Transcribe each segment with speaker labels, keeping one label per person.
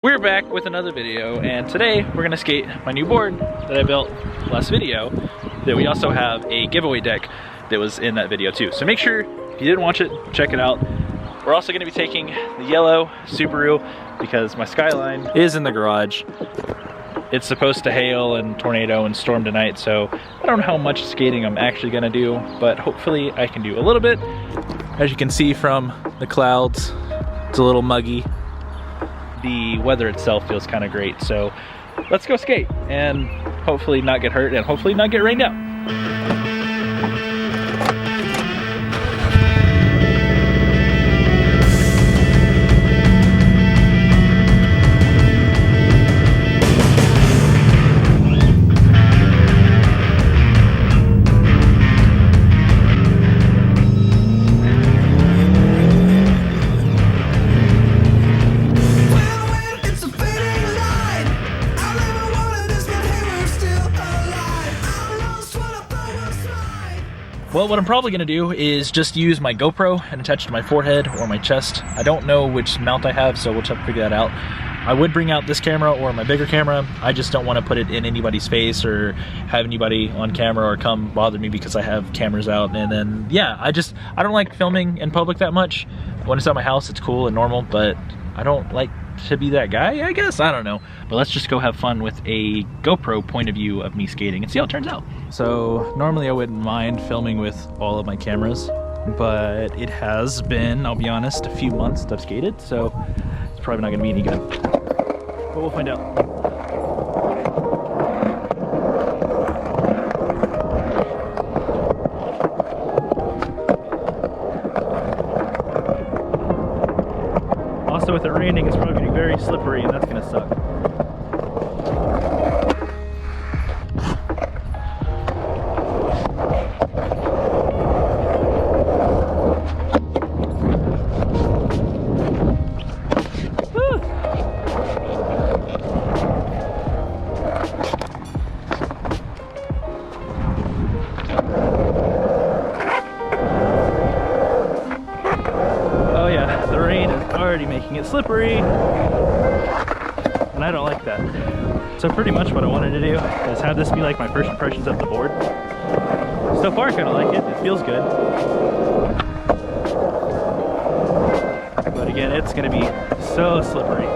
Speaker 1: We're back with another video, and today we're gonna skate my new board that I built last video. That we also have a giveaway deck that was in that video too. So make sure, if you didn't watch it, check it out. We're also gonna be taking the yellow Subaru because my Skyline is in the garage. It's supposed to hail and tornado and storm tonight, so I don't know how much skating I'm actually gonna do, but hopefully I can do a little bit. As you can see from the clouds, it's a little muggy. The weather itself feels kind of great, so let's go skate and hopefully not get hurt and hopefully not get rained out. Well, what I'm probably gonna do is just use my GoPro and attach it to my forehead or my chest. I don't know which mount I have, so we'll have to figure that out. I would bring out this camera or my bigger camera. I just don't want to put it in anybody's face or have anybody on camera or come bother me because I have cameras out. And then, yeah, I don't like filming in public that much. When it's at my house, it's cool and normal, but I don't like to be that guy, I guess. I don't know. But let's just go have fun with a GoPro point of view of me skating and see how it turns out. So normally I wouldn't mind filming with all of my cameras, but it has been, I'll be honest, a few months that I've skated, so it's probably not gonna be any good. But we'll find out. Also, with it raining, it's probably gonna be very slippery, and that's gonna suck. Already making it slippery, and I don't like that. So pretty much what I wanted to do is have this be like my first impressions of the board. So far I kind of like it, it feels good. But again, it's going to be so slippery.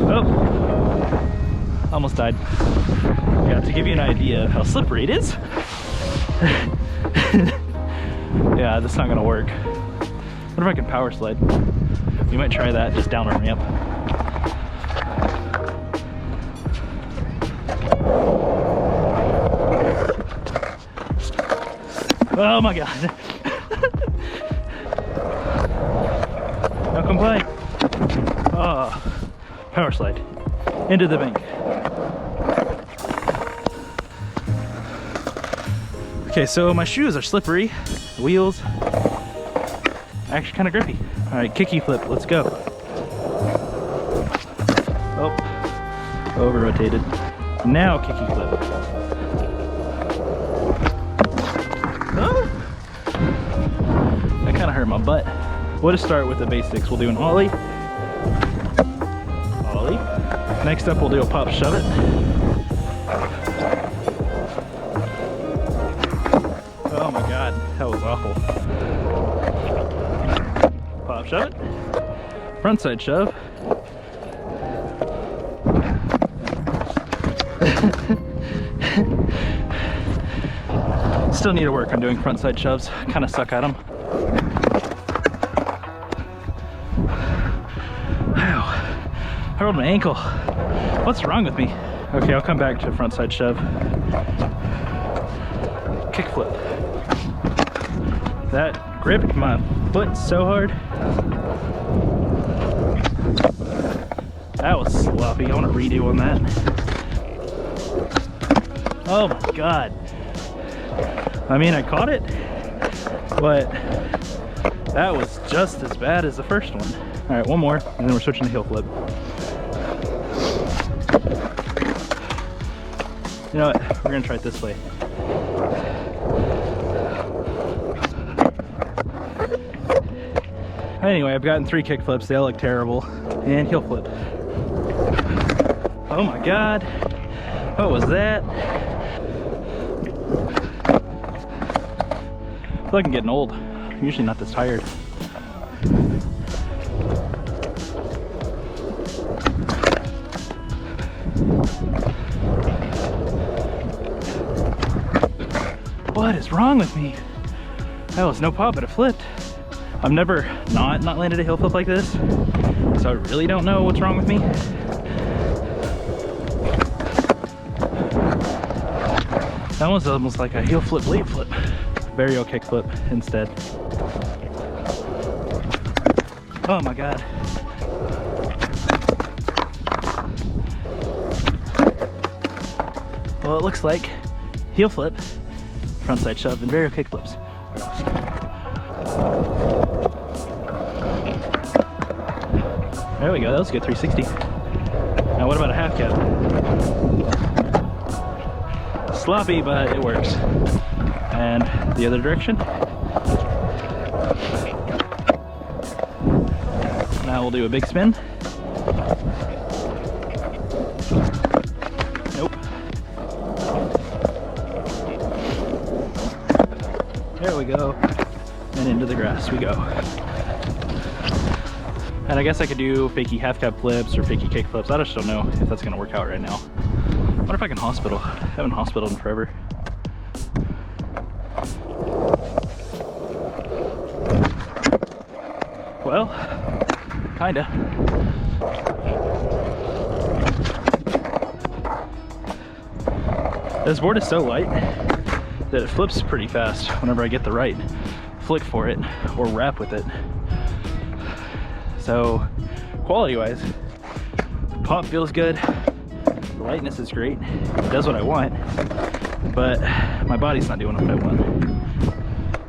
Speaker 1: Oh, almost died. Yeah, to give you an idea of how slippery it is. Yeah, this is not gonna work. What if I can power slide? We might try that just down a ramp. Oh my god. No complaint. Oh, power slide into the bank. Okay, so my shoes are slippery. The wheels actually kind of grippy. All right, kicky flip, let's go. Oh, over rotated. Now kicky flip. Oh, that kind of hurt my butt. We'll just start with the basics. We'll do an ollie. Ollie. Next up, we'll do a pop shove it. Oh my god, that was awful. Pop shove it. Frontside shove. Still need to work on doing frontside shoves. Kind of suck at them. Wow, I rolled my ankle. What's wrong with me? Okay, I'll come back to frontside shove. Kick flip. That gripped my foot so hard. That was sloppy. I want to redo on that. Oh my god. I mean, I caught it, but that was just as bad as the first one. All right, one more, and then we're switching to heel flip. You know what? We're gonna try it this way.
Speaker 2: Anyway, I've gotten 3 kick flips. They all look terrible. And heel flip. Oh my God. What was that? I feel like I'm getting old. I'm usually not this tired. What is wrong with me? That was no pop, but it flipped. I've never not landed a heel flip like this, so I really don't know what's wrong with me. That one's almost like a heel flip, blade flip. Varial kick flip instead. Oh my God. Well, it looks like heel flip, frontside shove, and varial kick flips. There we go, that was a good 360. Now what about a half cab? Sloppy, but it works. And the other direction. Now we'll do a big spin. Nope. There we go. And into the grass we go. And I guess I could do fakey half cab flips or fakey kick flips. I just don't know if that's gonna work out right now. I wonder if I can hospital. I haven't hospitaled in forever. Well, kinda. This board is so light that it flips pretty fast whenever I get the right flick for it or wrap with it. So quality-wise, the pop feels good, the lightness is great, it does what I want, but my body's not doing what I want.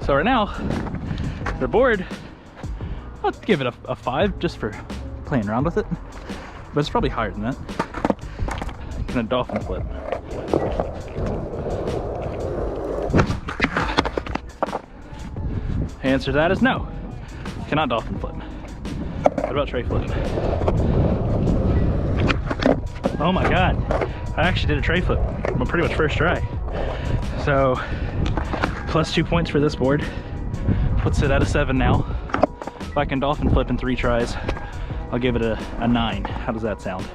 Speaker 2: So right now, the board, I'll give it a 5 just for playing around with it, but it's probably higher than that. Can a dolphin flip? The answer to that is no. Cannot dolphin flip. What about tray flip? Oh my God, I actually did a tray flip. I'm pretty much first try. So, plus 2 points for this board. Puts it at a 7 now. If I can dolphin flip in 3 tries, I'll give it a 9. How does that sound?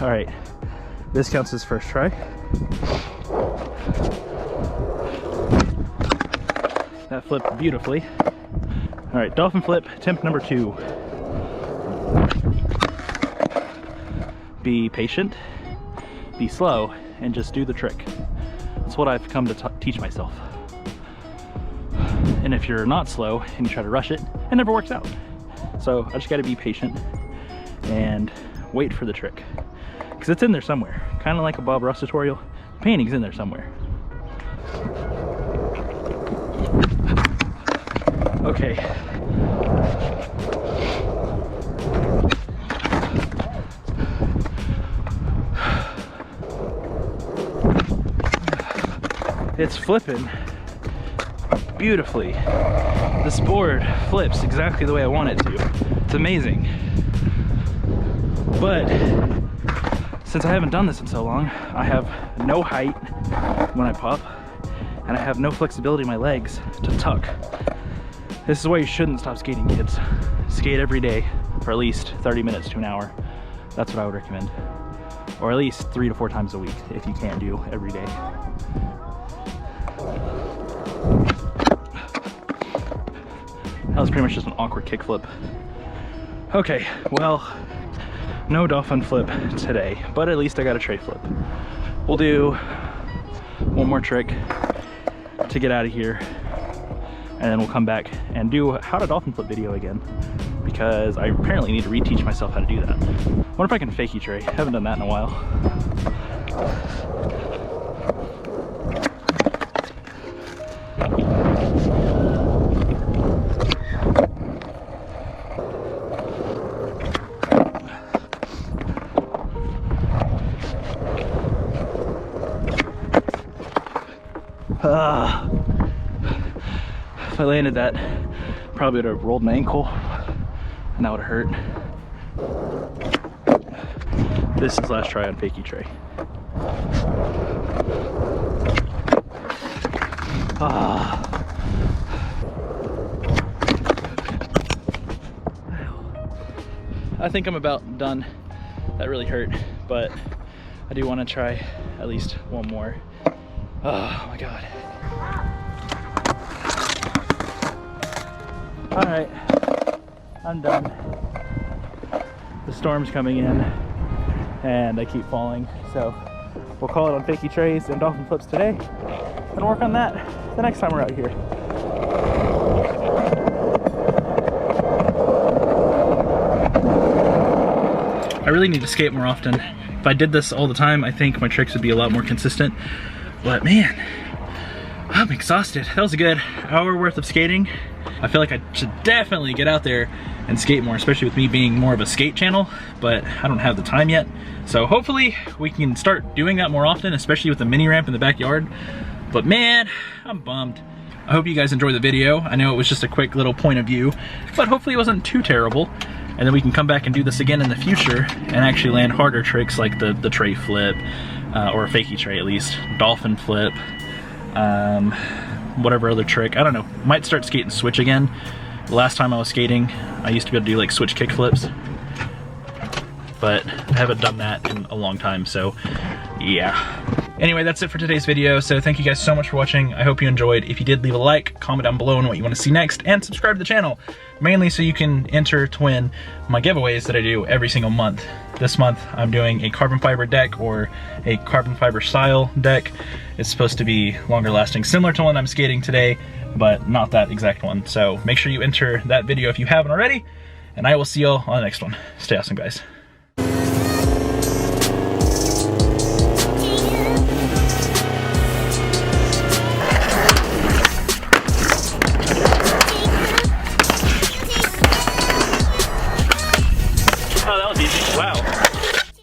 Speaker 2: All right, this counts as first try. That flipped beautifully. All right, dolphin flip, attempt number 2. Be patient, be slow, and just do the trick. That's what I've come to teach myself. And if you're not slow and you try to rush it, it never works out. So I just gotta be patient and wait for the trick. Because it's in there somewhere. Kind of like a Bob Ross tutorial, the painting's in there somewhere. Okay. It's flipping beautifully. This board flips exactly the way I want it to. It's amazing. But since I haven't done this in so long, I have no height when I pop, and I have no flexibility in my legs to tuck. This is why you shouldn't stop skating, kids. Skate every day for at least 30 minutes to an hour. That's what I would recommend. Or at least 3 to 4 times a week if you can't do every day. That was pretty much just an awkward kick flip. Okay, well, no dolphin flip today, but at least I got a tray flip. We'll do one more trick to get out of here, and then we'll come back and do how to dolphin flip video again, because I apparently need to reteach myself how to do that. I wonder if I can fakie tray. I haven't done that in a while. If I landed that Probably would have rolled my ankle and that would have hurt. This is last try on fakie tray. I think I'm about done. That really hurt, but I do want to try at least one more. Oh my God. All right, I'm done. The storm's coming in and I keep falling. So we'll call it on fakie trays and dolphin flips today and work on that the next time we're out here. I really need to skate more often. If I did this all the time, I think my tricks would be a lot more consistent. But man, I'm exhausted. That was a good hour worth of skating. I feel like I should definitely get out there and skate more, especially with me being more of a skate channel, but I don't have the time yet. So hopefully we can start doing that more often, especially with the mini ramp in the backyard. But man, I'm bummed. I hope you guys enjoyed the video. I know it was just a quick little point of view, but hopefully it wasn't too terrible. And then we can come back and do this again in the future and actually land harder tricks like the tray flip, or a fakie tray at least, dolphin flip, whatever other trick. I don't know, might start skating switch again. The last time I was skating, I used to be able to do like switch kick flips, but I haven't done that in a long time, so yeah. Anyway, that's it for today's video, so thank you guys so much for watching. I hope you enjoyed. If you did, leave a like, comment down below on what you want to see next, and subscribe to the channel, mainly so you can enter to win my giveaways that I do every single month. This month, I'm doing a carbon fiber deck, or a carbon fiber style deck. It's supposed to be longer lasting, similar to one I'm skating today, but not that exact one. So make sure you enter that video if you haven't already, and I will see y'all on the next one. Stay awesome, guys.